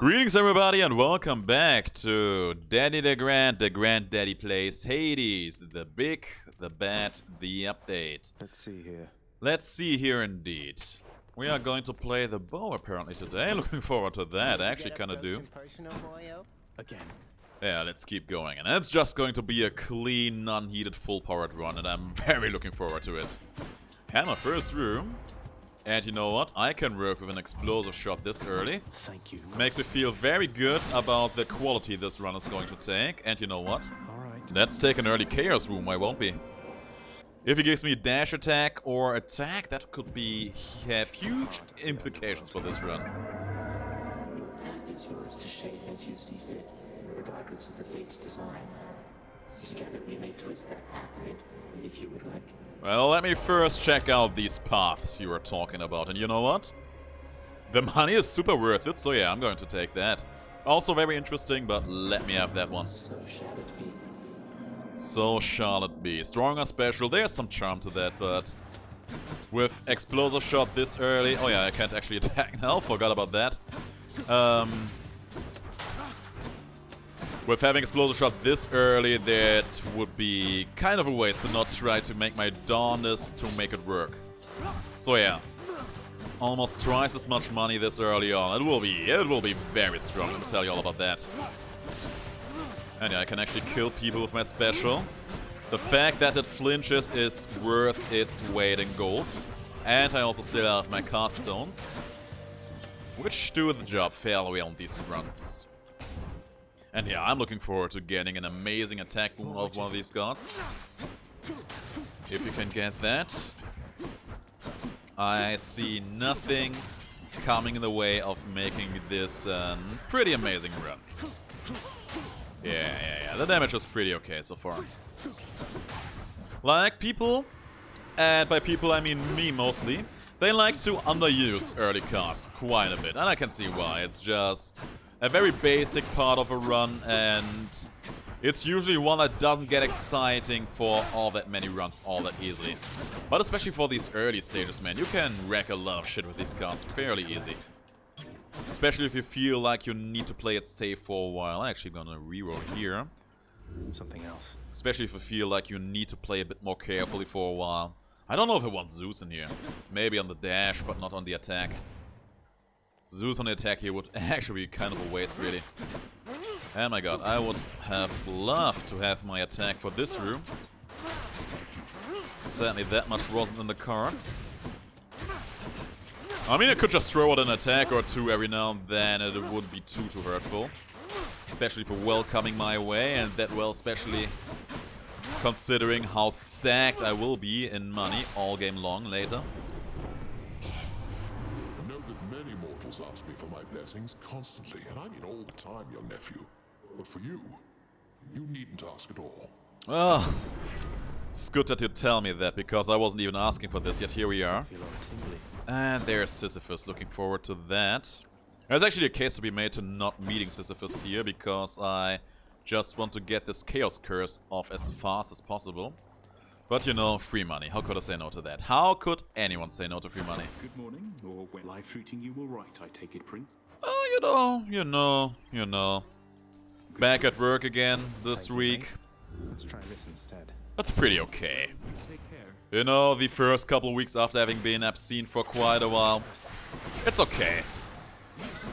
Greetings everybody and welcome back to Daddy DeGrand, the Granddaddy Plays Hades, the big, the bad, the update. Let's see here. Let's see here indeed. We are going to play the bow apparently today, looking forward to that, I actually kinda do. Again. Yeah, let's keep going, and it's just going to be a clean, non-heated, full-powered run, and I'm very looking forward to it. And my first room. And you know what? I can work with an explosive shot this early. Thank you. Makes me feel very good about the quality this run is going to take. And you know what? Alright. Let's take an early chaos room, why won't we? If he gives me dash attack or attack, that could have huge implications for this run. Your path is yours to shape as you see fit, regardless of the fate's design. Together we may twist that path a bit, if you would like. Well, let me first check out these paths you were talking about. And you know what? The money is super worth it, so yeah, I'm going to take that. Also very interesting, but let me have that one. So shall it be. So shall it be. Strong or special, there's some charm to that, but with explosive shot this early... Oh yeah, I can't actually attack now, forgot about that. With having explosive shot this early, that would be kind of a waste to not try to make my darndest to make it work. So yeah, almost twice as much money this early on. It will be very strong, let me tell you all about that. And yeah, I can actually kill people with my special. The fact that it flinches is worth its weight in gold. And I also still have my cast stones, which do the job fairly well on these runs. And yeah, I'm looking forward to getting an amazing attack boon of one of these gods. If you can get that. I see nothing coming in the way of making this a pretty amazing run. Yeah. The damage is pretty okay so far. Like people, and by people I mean me mostly, they like to underuse early casts quite a bit. And I can see why. It's just a very basic part of a run, and it's usually one that doesn't get exciting for all that many runs all that easily. But especially for these early stages, man, you can wreck a lot of shit with these casts fairly easy. Especially if you feel like you need to play it safe for a while. I'm actually gonna reroll here. Something else. Especially if you feel like you need to play a bit more carefully for a while. I don't know if I want Zeus in here. Maybe on the dash, but not on the attack. Zeus on the attack here would actually be kind of a waste, really. Oh my god, I would have loved to have my attack for this room. Certainly that much wasn't in the cards. I mean, I could just throw out an attack or two every now and then, and it wouldn't be too hurtful. Especially for well coming my way, and that well especially considering how stacked I will be in money all game long later. Many mortals ask me for my blessings constantly, and I mean all the time, young nephew. But for you, you needn't ask at all. Well, it's good that you tell me that, because I wasn't even asking for this, yet here we are. I feel all tingly. And there's Sisyphus, looking forward to that. There's actually a case to be made to not meeting Sisyphus here, because I just want to get this Chaos Curse off as fast as possible. But you know, free money. How could I say no to that? How could anyone say no to free money? Good morning, or when life treating you all right, I take it, Prince. Oh, you know. Back at work again this week. Let's try this instead. That's pretty okay. Take care. You know, the first couple of weeks after having been absent for quite a while. It's okay.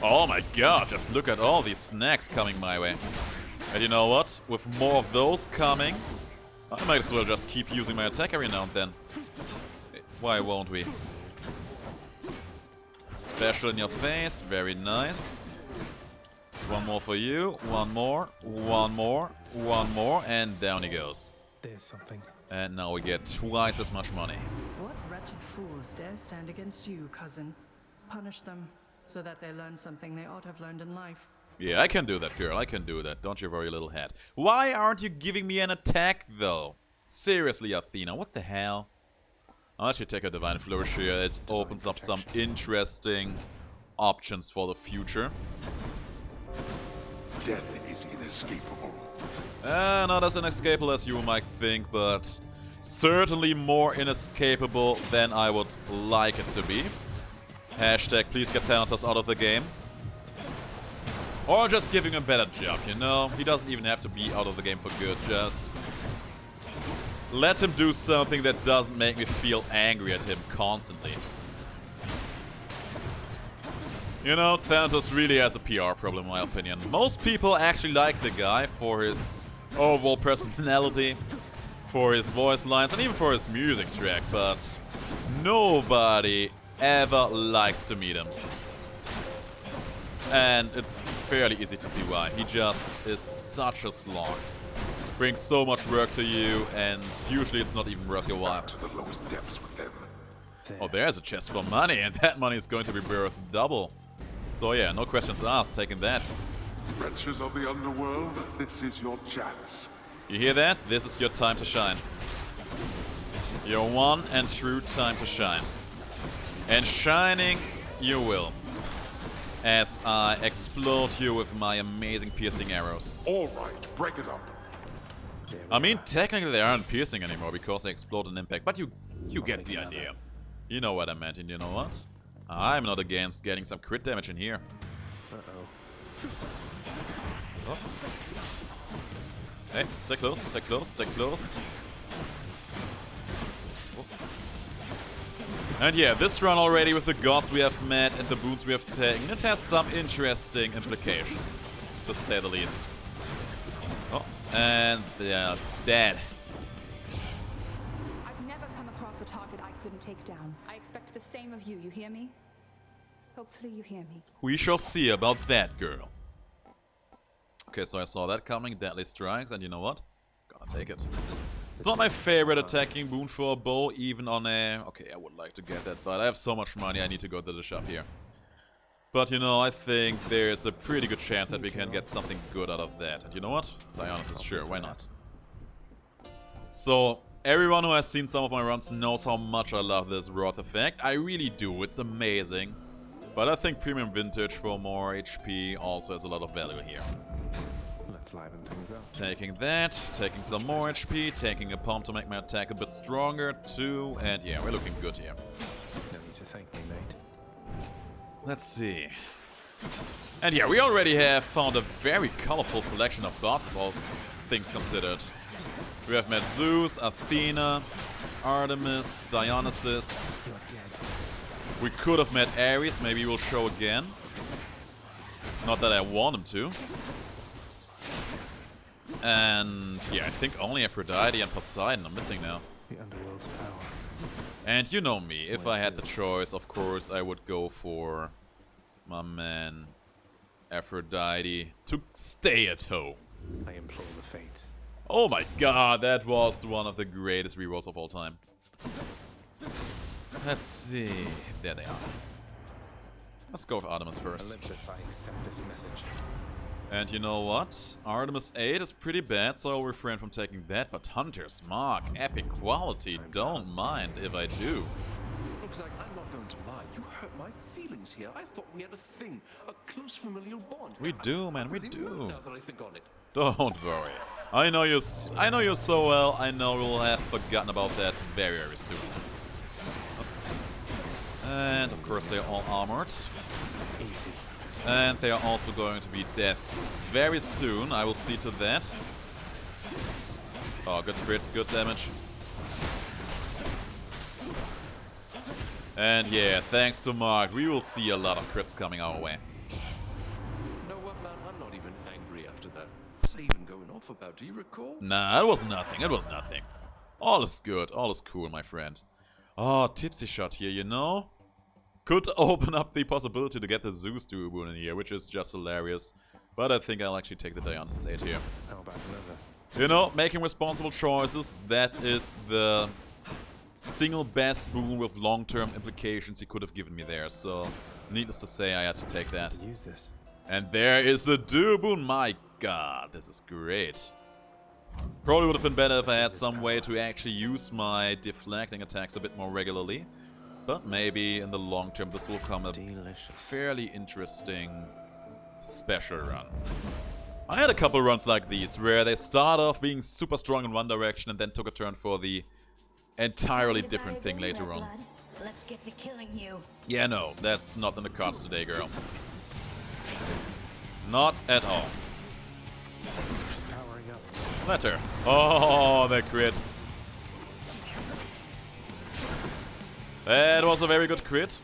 Oh my god, just look at all these snacks coming my way. And you know what? With more of those coming, I might as well just keep using my attack every now and then. Why won't we? Special in your face, very nice. One more for you, one more, and down he goes. There's something. And now we get twice as much money. What wretched fools dare stand against you, cousin? Punish them, so that they learn something they ought to have learned in life. Yeah, I can do that, girl, I can do that. Don't you worry, little head. Why aren't you giving me an attack, though? Seriously, Athena, what the hell? I'll actually take a Divine Flourish here. It opens up some interesting options for the future. Death is inescapable. Not as inescapable as you might think, but certainly more inescapable than I would like it to be. Hashtag please get Thanatos out of the game. Or just give him a better job, you know? He doesn't even have to be out of the game for good, just let him do something that doesn't make me feel angry at him constantly. You know, Thanatos really has a PR problem in my opinion. Most people actually like the guy for his overall personality, for his voice lines, and even for his music track, but nobody ever likes to meet him. And it's fairly easy to see why. He just is such a slog. Brings so much work to you, and usually it's not even worth your while. To the lowest depths with them. Oh, there's a chest for money, and that money is going to be worth double. So yeah, no questions asked, taking that. Wretches of the underworld, this is your chance. You hear that? This is your time to shine. Your one and true time to shine. And shining you will. As I explode you with my amazing piercing arrows. All right, break it up. I mean, technically they aren't piercing anymore because they explode an impact, but you get the idea. You know what I meant, and you know what? I'm not against getting some crit damage in here. Uh-oh. Oh. Hey, stay close, stay close, stay close. Oh. And yeah, this run already with the gods we have met and the boons we have taken, it has some interesting implications, to say the least. Oh, and they are dead. I've never come across a target I couldn't take down. I expect the same of you, you hear me? Hopefully you hear me. We shall see about that, girl. Okay, so I saw that coming, deadly strikes, and you know what? Gonna take it. It's not my favorite attacking boon for a bow, even on a... Okay, I would like to get that, but I have so much money, I need to go to the shop here. But you know, I think there's a pretty good chance that we can get something good out of that. And you know what? Dionysus, sure, why not? So, everyone who has seen some of my runs knows how much I love this Wrath effect. I really do, it's amazing. But I think Premium Vintage for more HP also has a lot of value here. Let's liven things up. Taking that, taking some more HP, taking a pump to make my attack a bit stronger too, and yeah, we're looking good here. No need to thank me, mate. Let's see. And yeah, we already have found a very colorful selection of bosses, all things considered. We have met Zeus, Athena, Artemis, Dionysus. You're dead. We could have met Ares, maybe he will show again. Not that I want him to. And yeah, I think only Aphrodite and Poseidon are missing now. The underworld's power. And you know me, if I had the choice, of course, I would go for my man Aphrodite to stay at home. I implore the fates. Oh my god, that was one of the greatest rerolls of all time. Let's see. There they are. Let's go with Artemis first. Olympus, I accept this message. And you know what? Artemis 8 is pretty bad, so I'll refrain from taking that. But Hunter's Mark, epic quality, don't mind if I do. Looks like I'm not going to lie. You hurt my feelings here. I thought we had a thing, a close familial bond. We do, man, we Really do. would now that I think on it. Don't worry. I know you so well. I know we'll have forgotten about that very, very soon. And of course they're all armored. Easy. And they are also going to be dead very soon. I will see to that. Oh, good crit, good damage. And yeah, thanks to Mark, we will see a lot of crits coming our way. You know what, man? I'm not even angry after that. What's I even going off about? Do you recall? Nah, it was nothing, it was nothing. All is good, all is cool, my friend. Oh, Tipsy Shot here, you know? Could open up the possibility to get the Zeus duo boon in here, which is just hilarious. But I think I'll actually take the Dionysus 8 here. How about another? You know, making responsible choices, that is the single best boon with long-term implications he could have given me there. So, needless to say, I had to take that. Use this. And there is the duo boon. My god, this is great. Probably would have been better if I had some way to actually use my deflecting attacks a bit more regularly. But maybe in the long term this will come a fairly interesting special run. I had a couple runs like these where they start off being super strong in one direction and then took a turn for the entirely different thing later on. Let's get to killing you. Yeah, no, that's not in the cards today, girl. Not at all. Powering up. Let her. Oh, the crit. That was a very good crit.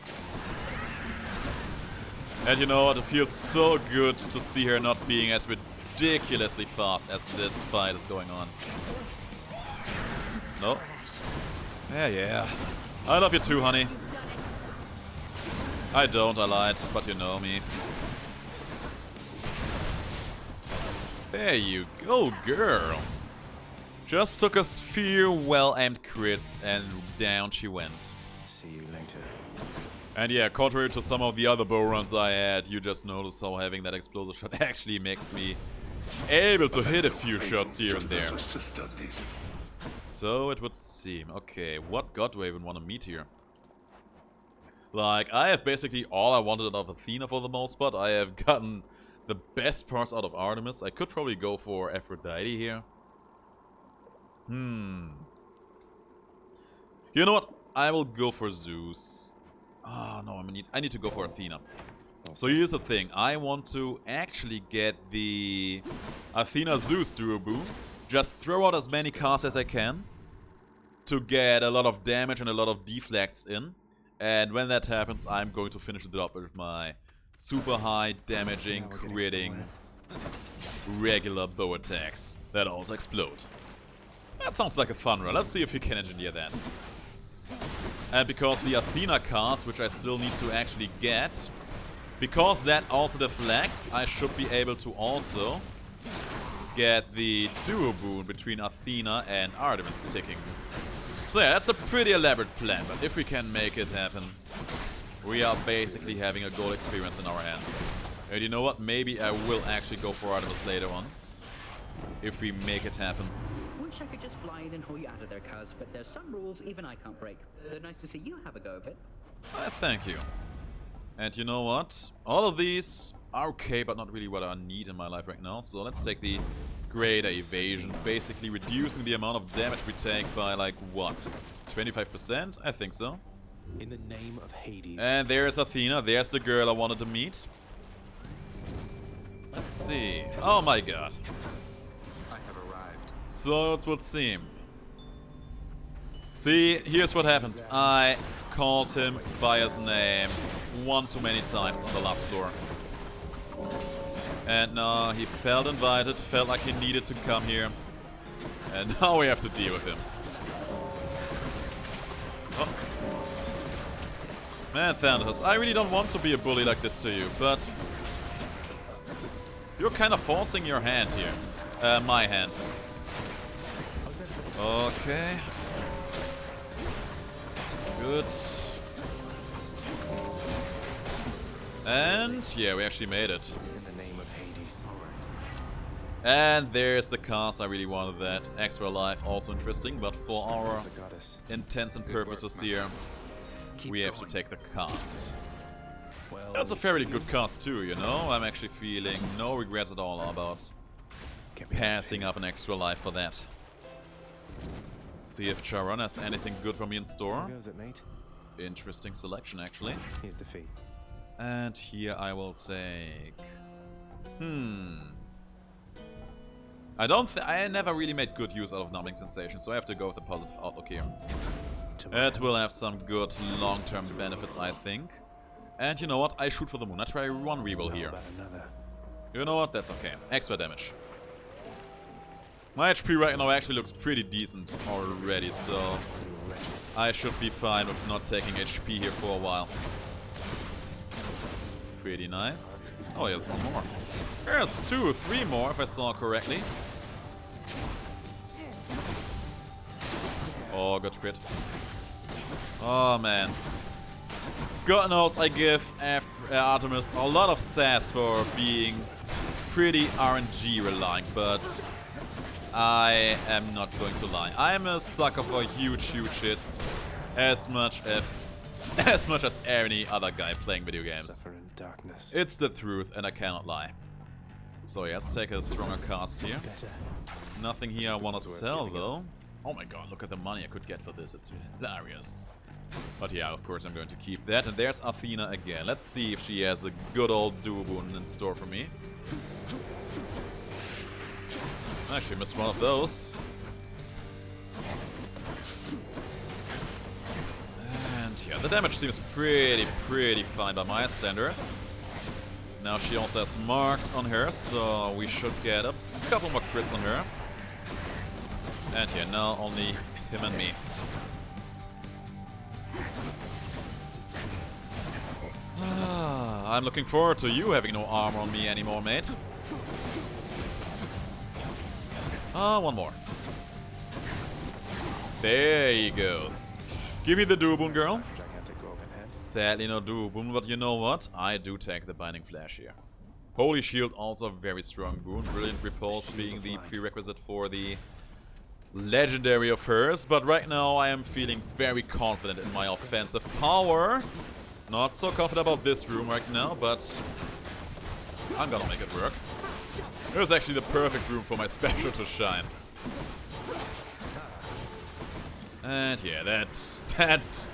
And you know what, it feels so good to see her not being as ridiculously fast as this fight is going on. No. Yeah. I love you too, honey. I don't, I lied, but you know me. There you go, girl. Just took a few well-aimed crits and down she went. See you later. And yeah, contrary to some of the other bow runs I had, you just notice how having that explosive shot actually makes me able to hit a few shots here and there. So it would seem. Okay, what god do I even want to meet here? Like, I have basically all I wanted out of Athena for the most part. I have gotten the best parts out of Artemis. I could probably go for Aphrodite here. You know what? I will go for Zeus. Oh no, I need to go for Athena. So here's the thing. I want to actually get the Athena Zeus duo boom. Just throw out as many casts as I can to get a lot of damage and a lot of deflects in. And when that happens, I'm going to finish it up with my super high damaging, critting, regular bow attacks that also explode. That sounds like a fun run. Let's see if we can engineer that. And because the Athena cast, which I still need to actually get, because that also deflects, I should be able to also get the duo boon between Athena and Artemis ticking. So yeah, that's a pretty elaborate plan, but if we can make it happen, we are basically having a gold experience in our hands. And you know what? Maybe I will actually go for Artemis later on, if we make it happen. Wish I could just fly in and haul you out of there, cuz, but there's some rules even I can't break. They're nice to see you have a go of it. Thank you. And you know what? All of these are okay, but not really what I need in my life right now. So let's take the greater evasion, basically reducing the amount of damage we take by like, what? 25%? I think so. In the name of Hades. And there's Athena. There's the girl I wanted to meet. Let's see. Oh my god. So it would seem. See, here's what happened. I called him by his name one too many times on the last floor. And now he felt invited, felt like he needed to come here. And now we have to deal with him. Oh. Man, Thanatos, I really don't want to be a bully like this to you, but you're kind of forcing your hand here. My hand. Okay. Good. And yeah, we actually made it. In the name of Hades. And there's the cast. I really wanted that. Extra life, also interesting, but for our intents and purposes here, we have to take the cast. Well, that's a fairly good cast too, you know? I'm actually feeling no regrets at all about passing up an extra life for that. Let's see if Charon has anything good for me in store. How goes it, mate? Interesting selection, actually. Here's the fee. And here I will take... I never really made good use out of numbing sensation, so I have to go with the positive outlook here. It will have some good long-term benefits, I think. And you know what? I shoot for the moon. I try one reroll here. You know what? That's okay. Extra damage. My HP right now actually looks pretty decent already, so I should be fine with not taking HP here for a while. Pretty nice. Oh yeah, there's one more. There's 2, 3 more if I saw correctly. Oh, good crit. Oh man. God knows I give Artemis a lot of sass for being pretty RNG reliant, but I am not going to lie. I'm a sucker for huge hits, as much as any other guy playing video games. It's the truth, and I cannot lie. So yeah, let's take a stronger cast here. Nothing here I want to sell though. Oh my god, look at the money I could get for this. It's hilarious. But yeah, of course I'm going to keep that. And there's Athena again. Let's see if she has a good old Boon in store for me. Actually missed one of those. And yeah, the damage seems pretty fine by my standards. Now she also has marked on her, so we should get a couple more crits on her. And yeah, now only him and me. I'm looking forward to you having no armor on me anymore, mate. One more. There he goes. Give me the Boon, girl. Sadly no Boon, but you know what? I do take the Binding Flash here. Holy Shield, also very strong Boon. Brilliant Repulse being the prerequisite for the legendary of hers. But right now I am feeling very confident in my offensive power. Not so confident about this room right now, but I'm gonna make it work. It was actually the perfect room for my special to shine. And yeah, that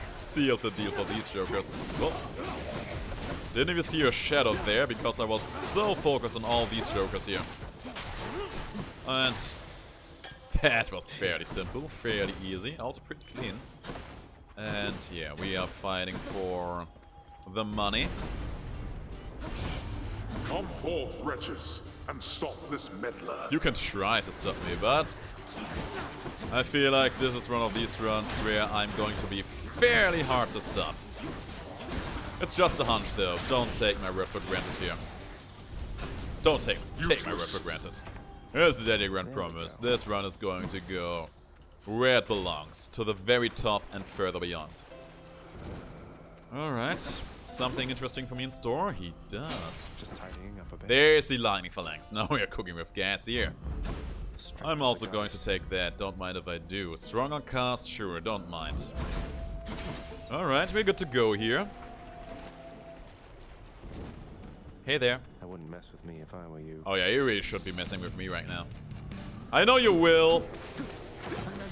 sealed the deal for these jokers. Oh. Didn't even see your shadow there because I was so focused on all these jokers here. And that was fairly simple, fairly easy, also pretty clean. And yeah, we are fighting for the money. Come forth, wretches, and stop this meddler. You can try to stop me, but I feel like this is one of these runs where I'm going to be fairly hard to stop. It's just a hunch, though. Don't take my word for granted here. Don't take my word for granted. Here's the DeGrand promise. This run is going to go where it belongs, to the very top and further beyond. Alright. Something interesting for me in store? He does. Just tidying up a bit. There's the lightning phalanx. Now we are cooking with gas here. Strength I'm of also the going to gods. take that. Don't mind if I do. Strong on cast? Sure, don't mind. Alright, we're good to go here. Hey there. I wouldn't mess with me if I were you. Oh yeah, you really should be messing with me right now. I know you will.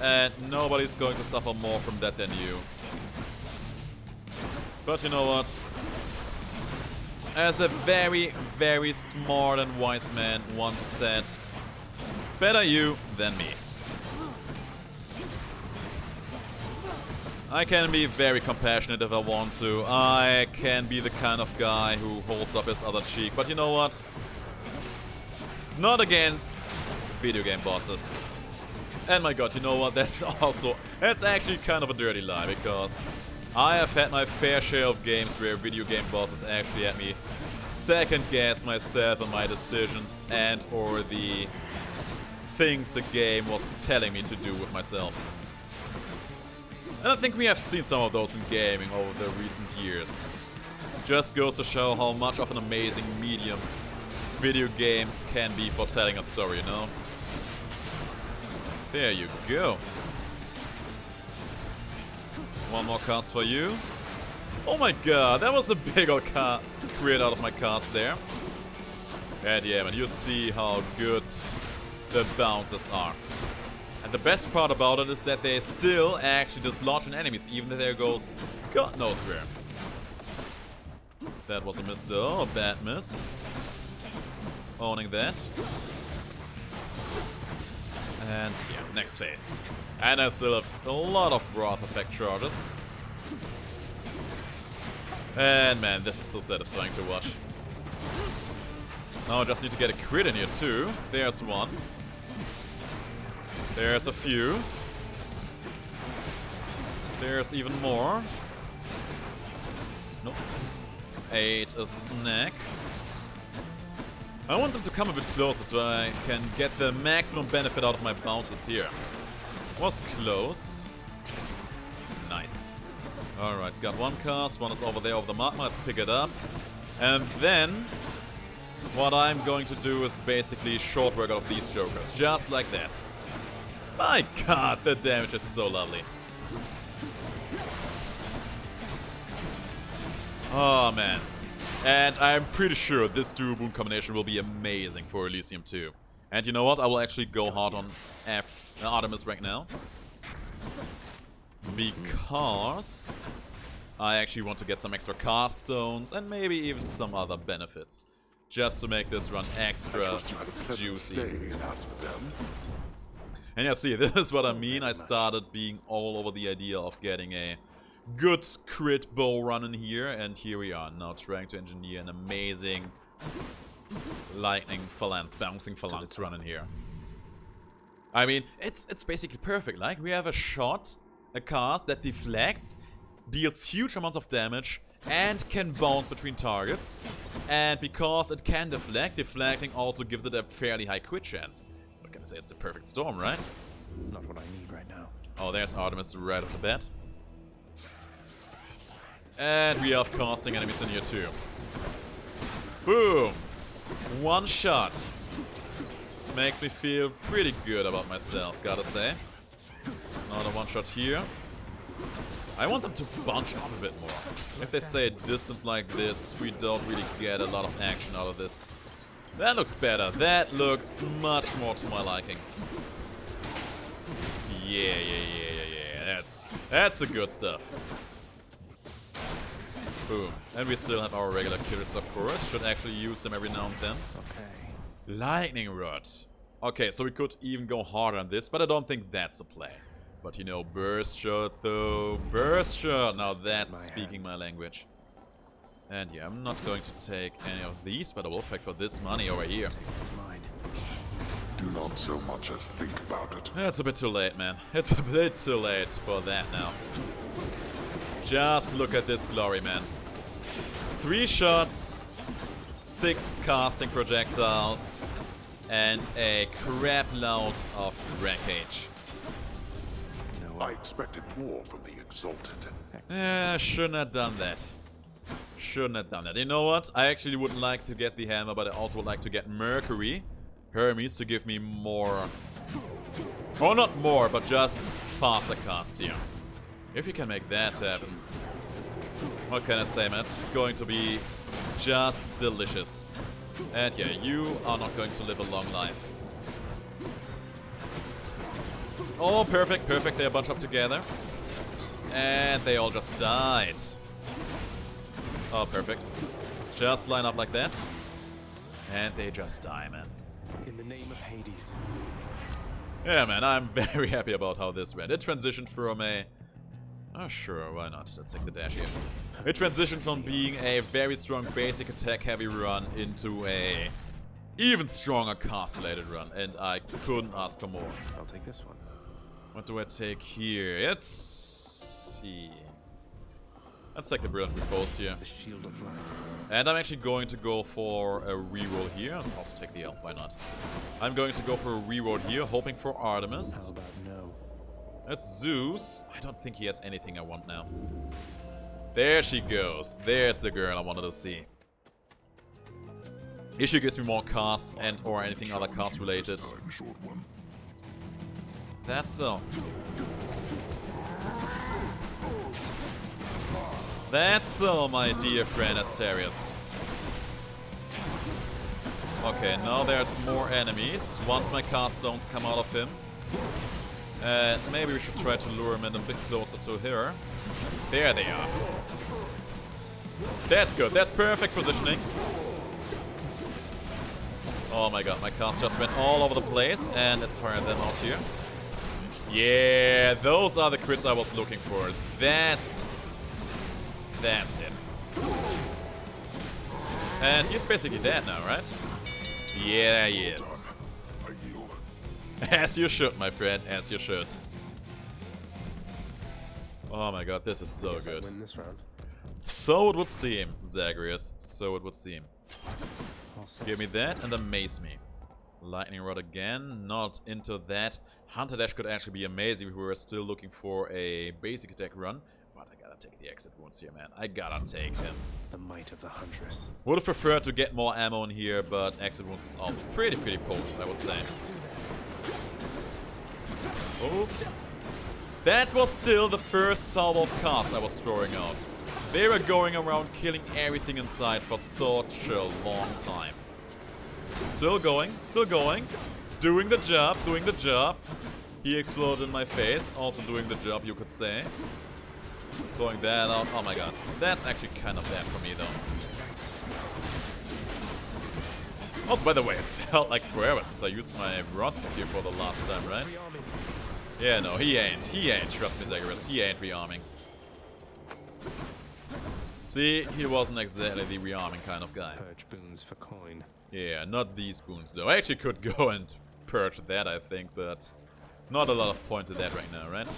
And nobody's going to suffer more from that than you. But you know what? As a very smart and wise man once said, better you than me. I can be very compassionate if I want to. I can be the kind of guy who holds up his other cheek. But you know what? Not against video game bosses. And my god, you know what? That's actually kind of a dirty lie, because I have had my fair share of games where video game bosses actually had me second guess myself and my decisions and or the things the game was telling me to do with myself. And I think we have seen some of those in gaming over the recent years. Just goes to show how much of an amazing medium video games can be for telling a story, you know? There you go. One more cast for you. Oh my god, that was a big old crit out of my cast there. And yeah, man, you see how good the bounces are. And the best part about it is that they still actually dislodge an enemies, even if there goes God knows where. That was a miss though, a bad miss. Owning that. And yeah, next phase. And I still have a lot of Wrath effect charges. And man, this is so satisfying to watch. Now I just need to get a crit in here too. There's one. There's a few. There's even more. Nope. Ate a snack. I want them to come a bit closer so I can get the maximum benefit out of my bounces here. Was close. Nice. Alright, got one cast, one is over there over the magma, let's pick it up. And then, what I'm going to do is basically short work out of these jokers, just like that. My god, the damage is so lovely. Oh man. And I'm pretty sure this dual boon combination will be amazing for Elysium 2. And you know what? I will actually go hard on Artemis right now. because I actually want to get some extra cast stones and maybe even some other benefits. Just to make this run extra juicy. And yeah, see, this is what I mean. I started being all over the idea of getting a good crit bow run in here, and here we are now trying to engineer an amazing lightning phalanx, bouncing phalanx run in here. I mean, it's basically perfect. Like, we have a shot, a cast that deflects, deals huge amounts of damage, and can bounce between targets. And because it can deflect, deflecting also gives it a fairly high crit chance. What can I say? It's the perfect storm, right? Not what I need right now. Oh, there's Artemis right off the bat. And we have casting enemies in here too. Boom! One shot. Makes me feel pretty good about myself, gotta say. Another one shot here. I want them to bunch up a bit more. If they stay at distance like this, we don't really get a lot of action out of this. That looks better. That looks much more to my liking. Yeah. That's the good stuff. Boom. And we still have our regular crits, of course. Should actually use them every now and then. Okay. Lightning Rod. Okay, so we could even go harder on this, but I don't think that's the play. But you know, Burst Shot though. Burst Shot! Now that's speaking my language. And yeah, I'm not going to take any of these, but I will fight for this money over here. It's mine. Do not so much as think about it. It's a bit too late, man. It's a bit too late for that now. Just look at this glory, man. 3 shots, 6 casting projectiles, and a crap load of wreckage. No, I expected more from the Exalted. Yeah, shouldn't have done that. Shouldn't have done that. You know what? I actually would like to get the hammer, but I also would like to get Mercury, Hermes, to give me more... Or not more, but just faster casts here. If you can make that happen. What can I say, man? It's going to be just delicious. And yeah, you are not going to live a long life. Oh, perfect, perfect. They are bunched up together. And they all just died. Oh, perfect. Just line up like that. And they just die, man. In the name of Hades. Yeah, man, I'm very happy about how this went. It transitioned from a... Oh, sure, why not? Let's take the dash here. It transitioned from being a very strong basic attack heavy run into a even stronger cast-related run, and I couldn't ask for more. I'll take this one. What do I take here? Let's take the Brilliant Repose here. The Shield of Light. And I'm actually going to go for a reroll here. Let's also take the Elf, why not? I'm going to go for a reroll here, hoping for Artemis. How about no? That's Zeus. I don't think he has anything I want now. There she goes. There's the girl I wanted to see. Issue gives me more casts and or anything other cast related. That's so. That's so, my dear friend Asterius. Okay, now there are more enemies. Once my cast stones come out of him. Maybe we should try to lure him in a bit closer to her. There they are. That's good. That's perfect positioning. Oh my god, my cast just went all over the place, and let's fire them out here. Yeah, those are the crits I was looking for. That's it. And he's basically dead now, right? Yeah, he is. As you should, my friend, as you should. Oh my god, this is so good. I win this round. So it would seem, Zagreus. So it would seem. Give me that and amaze me. Lightning Rod again. Not into that. Hunter Dash could actually be amazing if we were still looking for a basic attack run. But I gotta take the exit wounds here, man. I gotta take him. The might of the Huntress. Would have preferred to get more ammo in here, but exit wounds is also pretty potent, I would say. Oh. That was still the first salvo of casts I was throwing out. They were going around killing everything in sight for such a long time. Still going, still going. Doing the job, doing the job. He exploded in my face, also doing the job, you could say. Throwing that out. Oh my god. That's actually kind of bad for me, though. Also, by the way, it felt like forever since I used my rod here for the last time, right? Yeah, no, he ain't. He ain't. Trust me, Cerberus. He ain't rearming. See, he wasn't exactly the rearming kind of guy. Purge boons for coin. Yeah, not these boons, though. I actually could go and purge that, I think, but not a lot of point to that right now, right?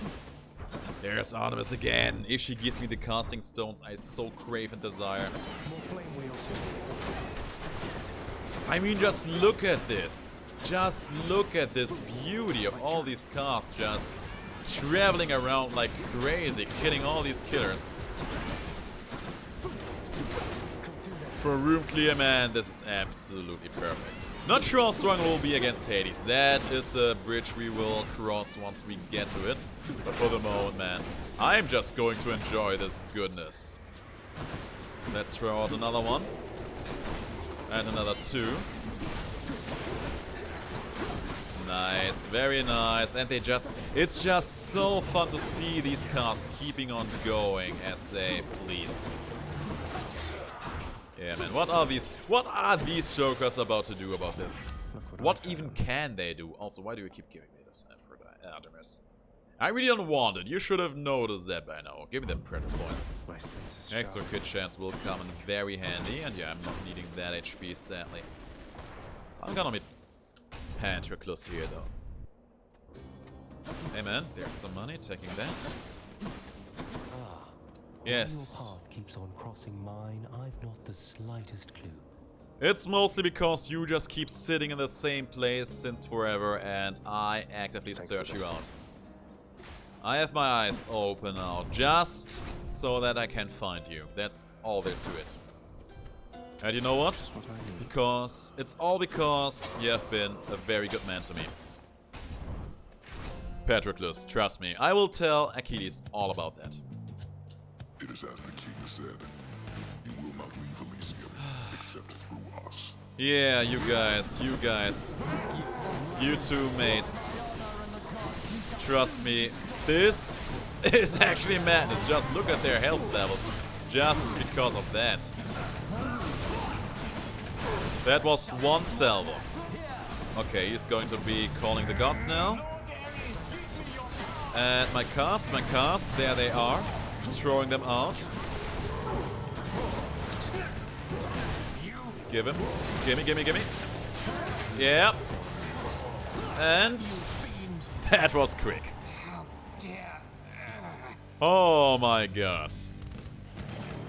There's Artemis again. If she gives me the casting stones I so crave and desire. More flame wheels. I mean, just look at this. Just look at this beauty of all these casts just traveling around like crazy, killing all these killers. For room clear, man, this is absolutely perfect. Not sure how strong it will be against Hades. That is a bridge we will cross once we get to it. But for the moment, man, I'm just going to enjoy this goodness. Let's throw out another one. And another 2. Nice, very nice. And they just... It's just so fun to see these casts keeping on going as they please. Yeah, man, what are these jokers about to do about this? What even can they do? Also, why do you keep giving me this Artemis? I really don't want it. You should have noticed that by now. Give me the pressure points. My senses Extra sharp. crit chance will come in very handy, and yeah, I'm not needing that HP, sadly. I'm gonna be Patroclus here, though. Hey man, there's some money, taking that. Yes. Your path keeps on crossing mine. I've not the slightest clue. It's mostly because you just keep sitting in the same place since forever, and I actively search you out. I have my eyes open now, just so that I can find you. That's all there's to it. And you know what? It's all because you have been a very good man to me. Patroclus, trust me, I will tell Achilles all about that. It is as the king said. You will not leave Elysium except through us. Yeah, you guys. You two mates. Trust me, this is actually madness. Just look at their health levels. Just because of that. That was one salvo. Okay, he's going to be calling the gods now. And my cast, there they are. Throwing them out. Give him. Gimme. Yeah. And that was quick. Oh my god.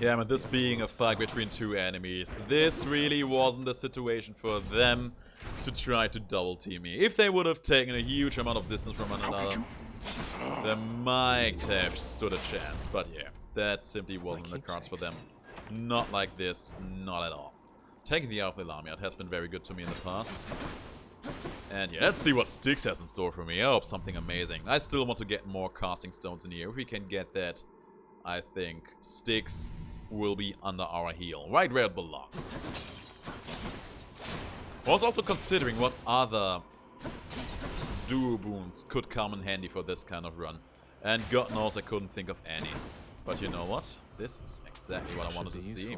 Yeah, but this being a fight between two enemies, this really wasn't the situation for them to try to double team me. If they would have taken a huge amount of distance from one another, they might have stood a chance. But yeah, that simply wasn't the cards for them. Not like this, not at all. Taking the Alpha Lamiat has been very good to me in the past. And yeah, let's see what Styx has in store for me. I hope something amazing. I still want to get more casting stones in here. If we can get that, I think Styx will be under our heel, right where it belongs. I was also considering what other duo boons could come in handy for this kind of run. And God knows I couldn't think of any. But you know what? This is exactly what I wanted to see.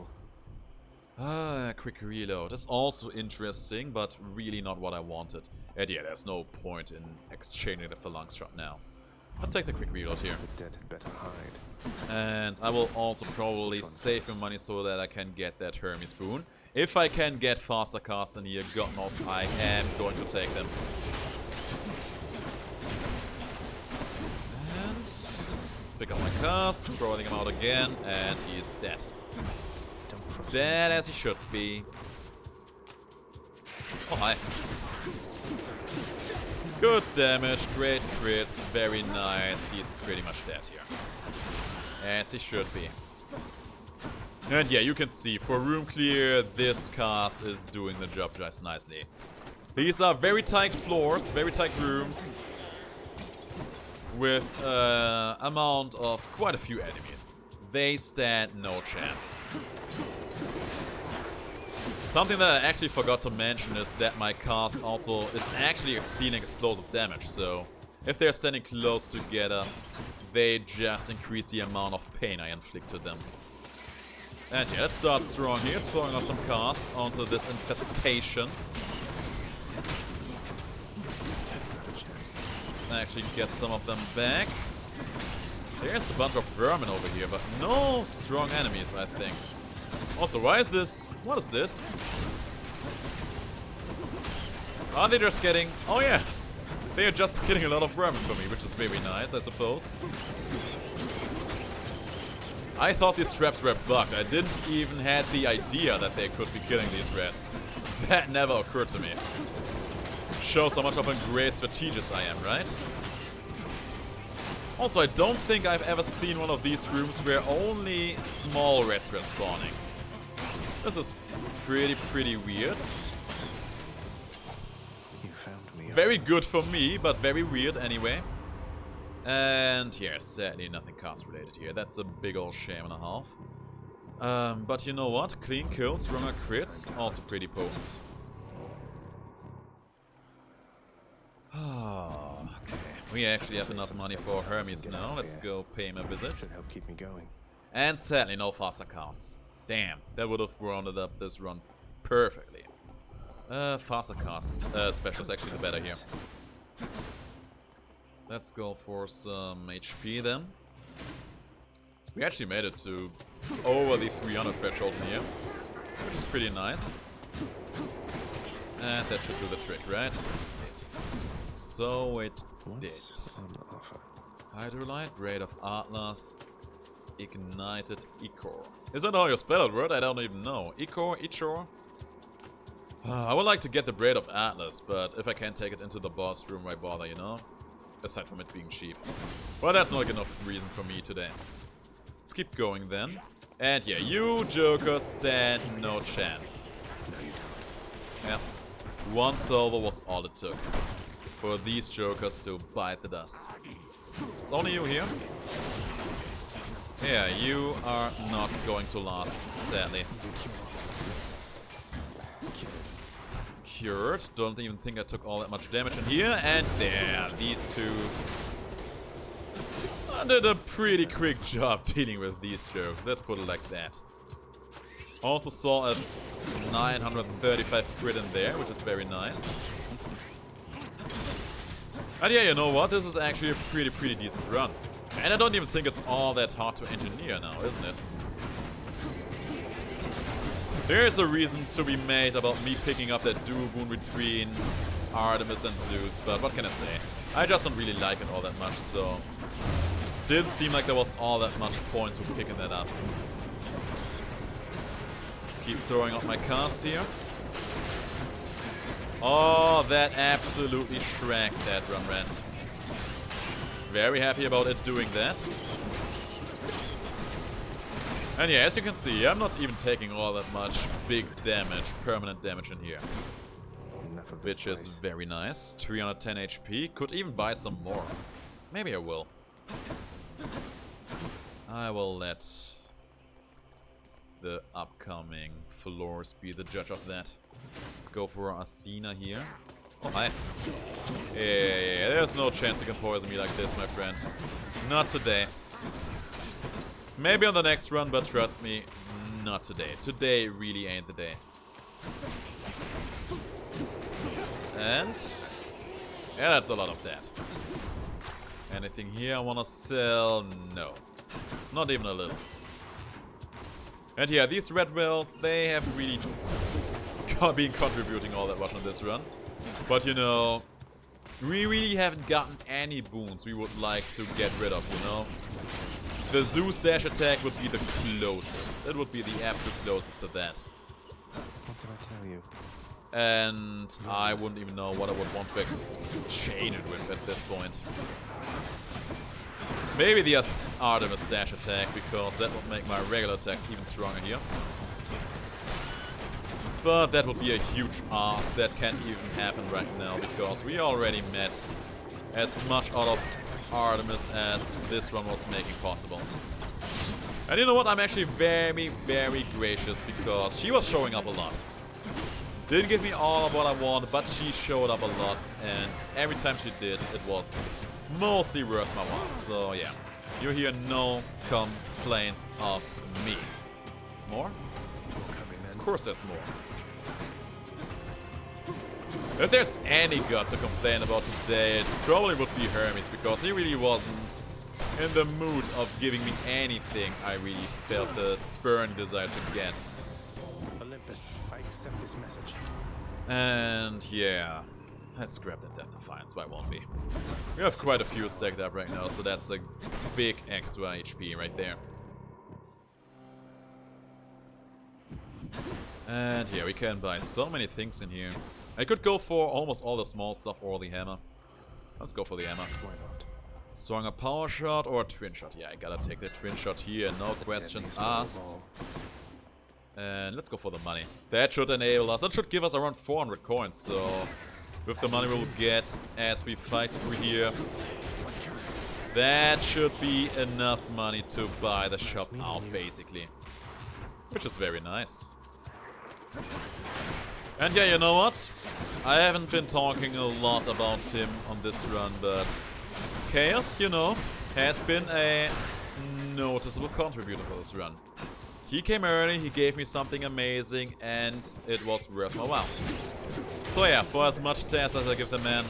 Quick reload. That's also interesting, but really not what I wanted. And yeah, there's no point in exchanging the Phalanx Shot now. Let's take the quick reload here. The dead had better hide. And I will also probably save my money so that I can get that Hermes boon. If I can get faster casts in here, God knows I am going to take them. And let's pick up my cast, throwing him out again, and he's dead. Dead as he should be. Oh, hi. Good damage, great crits, very nice. He's pretty much dead here. As he should be. And yeah, you can see, for room clear, this cast is doing the job just nicely. These are very tight floors, very tight rooms. With an amount of quite a few enemies. They stand no chance. Something that I actually forgot to mention is that my cast also is actually dealing explosive damage, so If they're standing close together, they just increase the amount of pain I inflict to them. And yeah, let's start strong here, throwing out some cars onto this infestation. Let's actually get some of them back. There's a bunch of vermin over here, but no strong enemies, I think. Also, why is this? What is this? Are they just getting... Oh yeah! They are just killing a lot of vermin for me, which is very nice, I suppose. I thought these traps were bugged. I didn't even have the idea that they could be killing these rats. That never occurred to me. Shows how much of a great strategist I am, right? Also, I don't think I've ever seen one of these rooms where only small rats were spawning. This is pretty weird. You found me. Very good for me, but very weird anyway. And here, sadly nothing cast related here. That's a big old shame and a half. But you know what? Clean kills, stronger crits, also pretty potent. Oh, okay. We actually have enough money for Hermes now. Let's go pay him a visit. Should help keep me going. And sadly no faster casts. Damn, that would have rounded up this run perfectly. Faster cast special is actually the better here. Let's go for some HP then. We actually made it to over the 300 threshold here, which is pretty nice. And that should do the trick, right? So it did. On offer? Hydrolite, Braid of Atlas, Ignited Ichor. Is that how you spell it, word? I don't even know. Ichor? I would like to get the Braid of Atlas, but if I can't take it into the boss room, why bother, you know? Aside from it being cheap. But that's not enough reason for me today. Let's keep going then. And yeah, you jokers stand no chance. Yeah. One silver was all it took for these jokers to bite the dust. It's only you here. Yeah, you are not going to last, sadly. Cured. Don't even think I took all that much damage in here. And there, these two did a pretty quick job dealing with these jokes. Let's put it like that. Also saw a 935 crit in there, which is very nice. And yeah, you know what? This is actually a pretty decent run. And I don't even think it's all that hard to engineer now, isn't it? There's a reason to be made about me picking up that duo boon between Artemis and Zeus, but what can I say? I just don't really like it all that much, so... Didn't seem like there was all that much point to picking that up. Let's keep throwing out my casts here. Oh, that absolutely shracked that run rat. Very happy about it doing that. And yeah, as you can see, I'm not even taking all that much big damage, permanent damage in here. Which is very nice. 310 HP. Could even buy some more. Maybe I will. I will let the upcoming floors be the judge of that. Let's go for Athena here. Oh, hi. Yeah, there's no chance you can poison me like this, my friend. Not today. Maybe on the next run, but trust me, not today. Today really ain't the day. And... yeah, that's a lot of that. Anything here I wanna sell? No. Not even a little. And yeah, these red whales, they have really been contributing all that much on this run. But you know, we really haven't gotten any boons we would like to get rid of, you know? The Zeus dash attack would be the closest. It would be the absolute closest to that. What did I tell you? And I wouldn't even know what I would want to exchange it with at this point. Maybe the Artemis dash attack, because that would make my regular attacks even stronger here. But that would be a huge ask. That can't even happen right now, because we already met as much out of Artemis as this one was making possible. And you know what? I'm actually very gracious, because she was showing up a lot. Didn't give me all of what I wanted, but she showed up a lot, and every time she did, it was mostly worth my while. So yeah, you hear no complaints of me. More? Of course there's more. If there's any god to complain about today, it probably would be Hermes, because he really wasn't in the mood of giving me anything I really felt the burning desire to get. Olympus, I accept this message. And yeah, let's grab that Death Defiance, why won't we? We have quite a few stacked up right now, so that's a big extra HP right there. And yeah, we can buy so many things in here. I could go for almost all the small stuff or the hammer. Let's go for the hammer. Why not? Stronger power shot or twin shot? Yeah, I gotta take the twin shot here, no questions asked. And let's go for the money. That should enable us. That should give us around 400 coins. So with the money we'll get as we fight through here, that should be enough money to buy the shop out, basically. Which is very nice. And yeah, you know what? I haven't been talking a lot about him on this run, but Chaos, you know, has been a noticeable contributor for this run. He came early, he gave me something amazing, and it was worth my while. So yeah, for as much sass as I give the man,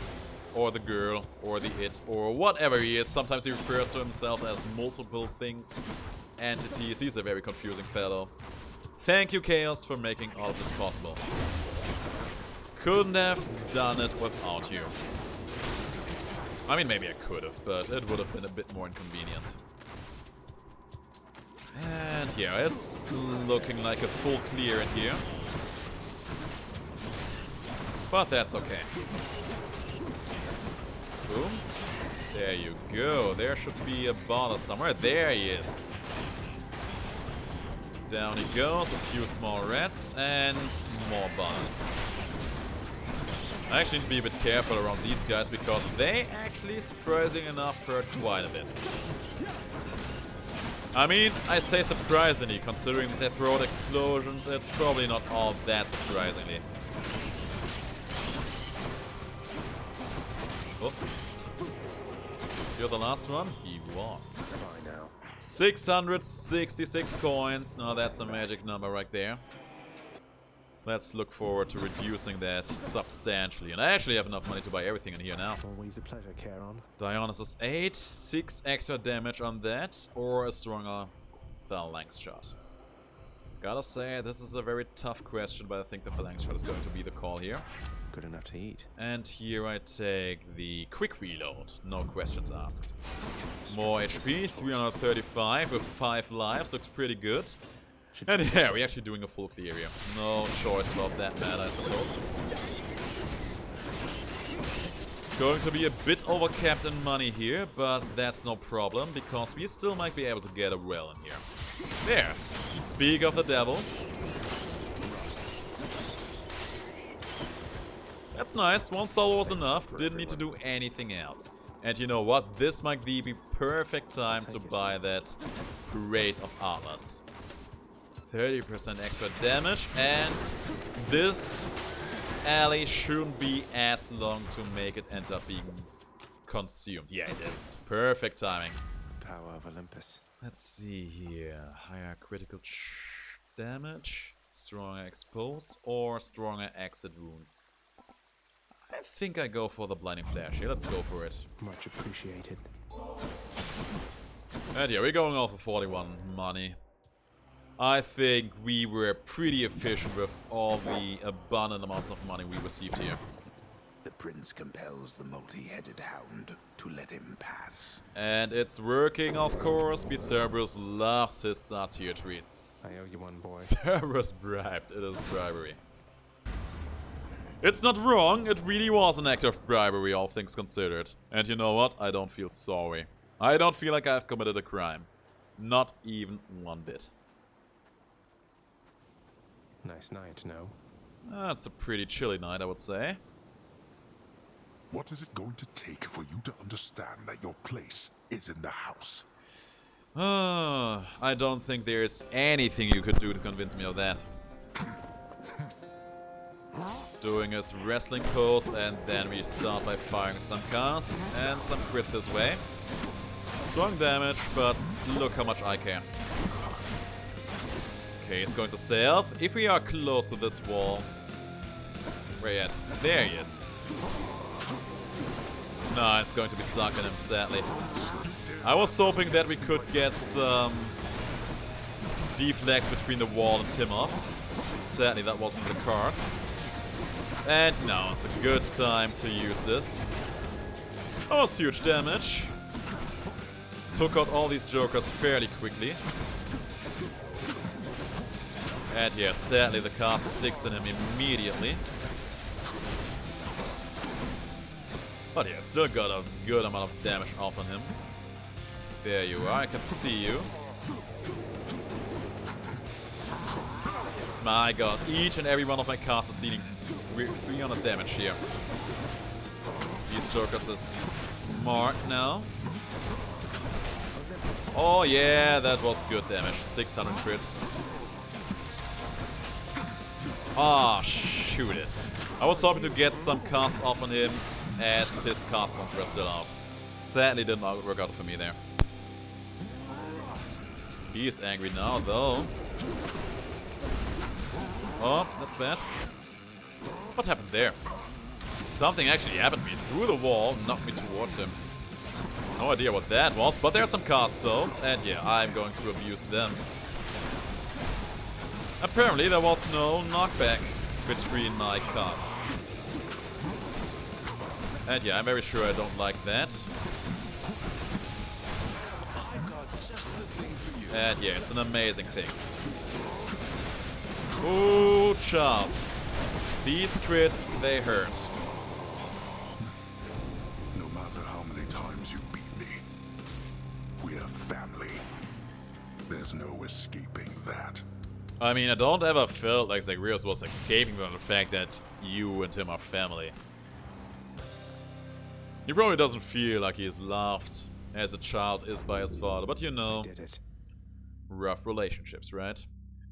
or the girl, or the it, or whatever he is, sometimes he refers to himself as multiple things, entities, he's a very confusing fellow. Thank you, Chaos, for making all of this possible. Couldn't have done it without you. I mean, maybe I could have, but it would have been a bit more inconvenient. And yeah, it's looking like a full clear in here. But that's okay. Boom. There you go. There should be a bottle somewhere. There he is. Down he goes. A few small rats and more bottles. I actually need to be a bit careful around these guys because they actually, surprisingly enough, hurt quite a bit. I mean, I say surprisingly, considering that they throw explosions, it's probably not all that surprisingly. Oh. You're the last one? He was. Bye now. 666 coins. Now that's a magic number right there. Let's look forward to reducing that substantially. And I actually have enough money to buy everything in here now. Always a pleasure, Charon. Dionysus 8, 6 extra damage on that, or a stronger Phalanx Shot. Gotta say, this is a very tough question, but I think the Phalanx Shot is going to be the call here. Good enough to eat. And here I take the quick reload, no questions asked. More HP, 335 with 5 lives, looks pretty good. And yeah, we're actually doing a full clear here. No choice about that, man, I suppose. Going to be a bit overcapped in money here, but that's no problem, because we still might be able to get a well in here. There! Speak of the devil. That's nice, 1 soul was enough, didn't need to do anything else. And you know what, this might be the perfect time to buy that Parade of Armors. 30% extra damage, and this alley shouldn't be as long to make it end up being consumed. Yeah, it isn't. Perfect timing. Power of Olympus. Let's see here. Higher critical damage, stronger exposed, or stronger exit wounds. I think I go for the blinding flash here. Let's go for it. Much appreciated. And yeah, we're going off for 41 money. I think we were pretty efficient with all the abundant amounts of money we received here. The prince compels the multi-headed hound to let him pass. And it's working, of course, because Cerberus loves his satire treats. I owe you one, boy. Cerberus bribed. It is bribery. It's not wrong. It really was an act of bribery, all things considered. And you know what? I don't feel sorry. I don't feel like I've committed a crime. Not even one bit. Nice night, no? That's a pretty chilly night, I would say. What is it going to take for you to understand that your place is in the house? I don't think there's anything you could do to convince me of that. doing his wrestling pose, and then we start by firing some casts and some crits his way. Strong damage, but look how much I care. Okay, he's going to stealth. If we are close to this wall... Where he at? There he is. No, it's going to be stuck in him, sadly. I was hoping that we could get some deflects between the wall and him off. Sadly, that wasn't the cards. And now it's a good time to use this. That was huge damage. Took out all these jokers fairly quickly. And yeah, sadly the cast sticks in him immediately. But yeah, still got a good amount of damage off on him. There you are, I can see you. My god, each and every one of my casts is dealing 300 damage here. These jokers is marked now. Oh yeah, that was good damage. 600 crits. Ah, shoot it. I was hoping to get some casts off on him as his cast stones were still out. Sadly didn't work out for me there. He is angry now though. Oh, that's bad. What happened there? Something actually happened to me through the wall, knocked me towards him. No idea what that was, but there are some cast stones, and yeah, I'm going to abuse them. Apparently there was no knockback between my casts. And yeah, I'm very sure I don't like that. And yeah, it's an amazing thing. Ooh, child. These crits, they hurt. No matter how many times you beat me, we're family. There's no escaping that. I mean, I don't ever feel like Cerberus was escaping from the fact that you and him are family. He probably doesn't feel like he is loved as a child is by his father, but you know, rough relationships, right?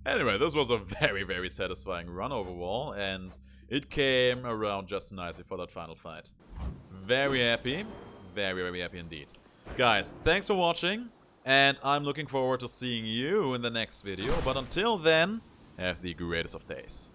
Anyway, this was a very, very satisfying run overall, and it came around just nicely for that final fight. Very happy. Very, very happy indeed. Guys, thanks for watching, and I'm looking forward to seeing you in the next video, but until then, have the greatest of days.